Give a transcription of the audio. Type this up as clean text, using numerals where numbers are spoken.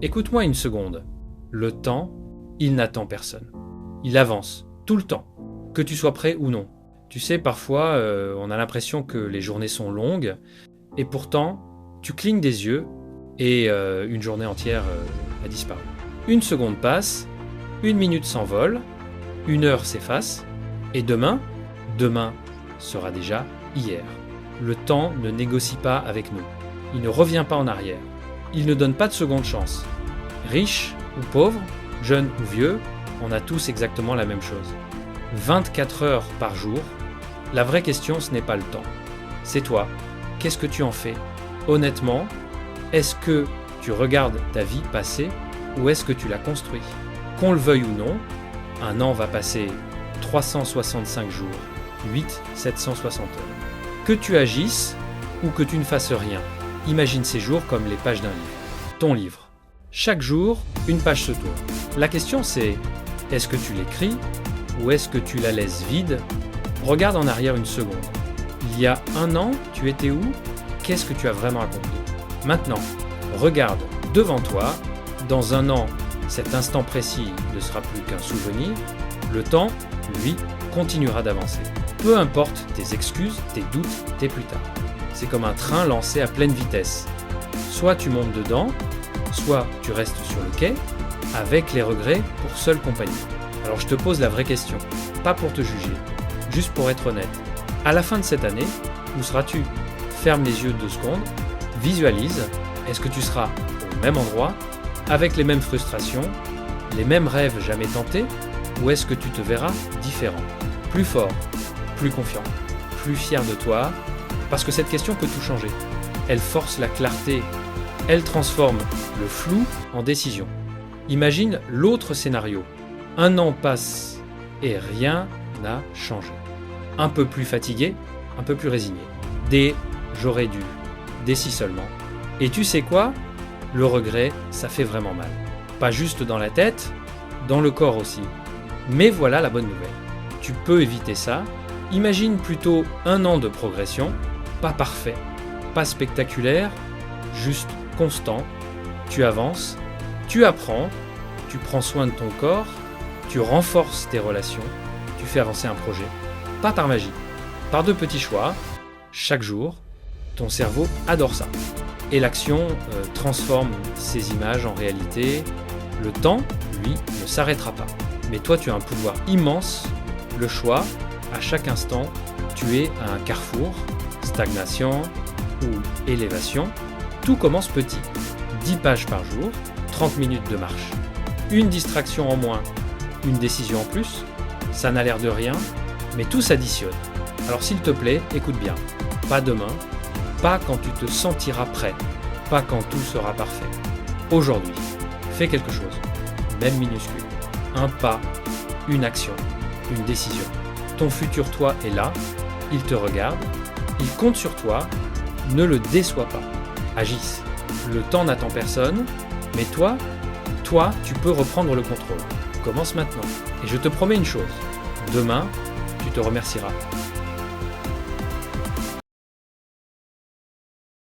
Écoute-moi une seconde. Le temps, il n'attend personne. Il avance, tout le temps, que tu sois prêt ou non. Tu sais, parfois, on a l'impression que les journées sont longues, et pourtant, tu clignes des yeux, et une journée entière a disparu. Une seconde passe, une minute s'envole, une heure s'efface, et demain sera déjà hier. Le temps ne négocie pas avec nous. Il ne revient pas en arrière. Il ne donne pas de seconde chance. Riche ou pauvre, jeune ou vieux, on a tous exactement la même chose. 24 heures par jour, la vraie question ce n'est pas le temps. C'est toi. Qu'est-ce que tu en fais? Honnêtement, est-ce que tu regardes ta vie passer ou est-ce que tu la construis? Qu'on le veuille ou non, un an va passer 365 jours, 760 heures. Que tu agisses ou que tu ne fasses rien, imagine ces jours comme les pages d'un livre. Ton livre. Chaque jour, une page se tourne. La question c'est, est-ce que tu l'écris ou est-ce que tu la laisses vide? Regarde en arrière une seconde. Il y a un an, tu étais où? Qu'est-ce que tu as vraiment accompli? Maintenant, regarde devant toi. Dans un an, cet instant précis ne sera plus qu'un souvenir. Le temps, lui, continuera d'avancer. Peu importe tes excuses, tes doutes, tes plus tard. C'est comme un train lancé à pleine vitesse. Soit tu montes dedans, soit tu restes sur le quai, avec les regrets pour seule compagnie. Alors je te pose la vraie question, pas pour te juger, juste pour être honnête. À la fin de cette année, où seras-tu? Ferme les yeux 2 secondes, visualise, est-ce que tu seras au même endroit, avec les mêmes frustrations, les mêmes rêves jamais tentés, ou est-ce que tu te verras différent, plus fort, plus confiant, plus fier de toi, parce que cette question peut tout changer. Elle force la clarté, elle transforme le flou en décision. Imagine l'autre scénario. Un an passe et rien n'a changé. Un peu plus fatigué, un peu plus résigné. Des j'aurais dû, des si seulement. Et tu sais quoi? Le regret, ça fait vraiment mal. Pas juste dans la tête, dans le corps aussi. Mais voilà la bonne nouvelle. Tu peux éviter ça. Imagine plutôt un an de progression, pas parfait, pas spectaculaire, juste constant. Tu avances, tu apprends, tu prends soin de ton corps, tu renforces tes relations, tu fais avancer un projet. Pas par magie, par 2 petits choix, chaque jour. Ton cerveau adore ça. Et l'action transforme ces images en réalité. Le temps, lui, ne s'arrêtera pas. Mais toi, tu as un pouvoir immense. Le choix, à chaque instant, tu es à un carrefour, stagnation ou élévation. Tout commence petit. 10 pages par jour, 30 minutes de marche. Une distraction en moins, une décision en plus. Ça n'a l'air de rien, mais tout s'additionne. Alors s'il te plaît, écoute bien. Pas demain, pas quand tu te sentiras prêt, pas quand tout sera parfait. Aujourd'hui, fais quelque chose, même minuscule. Un pas, une action, une décision. Ton futur toi est là, il te regarde, il compte sur toi, ne le déçois pas. Agisse. Le temps n'attend personne, mais toi, tu peux reprendre le contrôle. Commence maintenant. Et je te promets une chose, demain, tu te remercieras.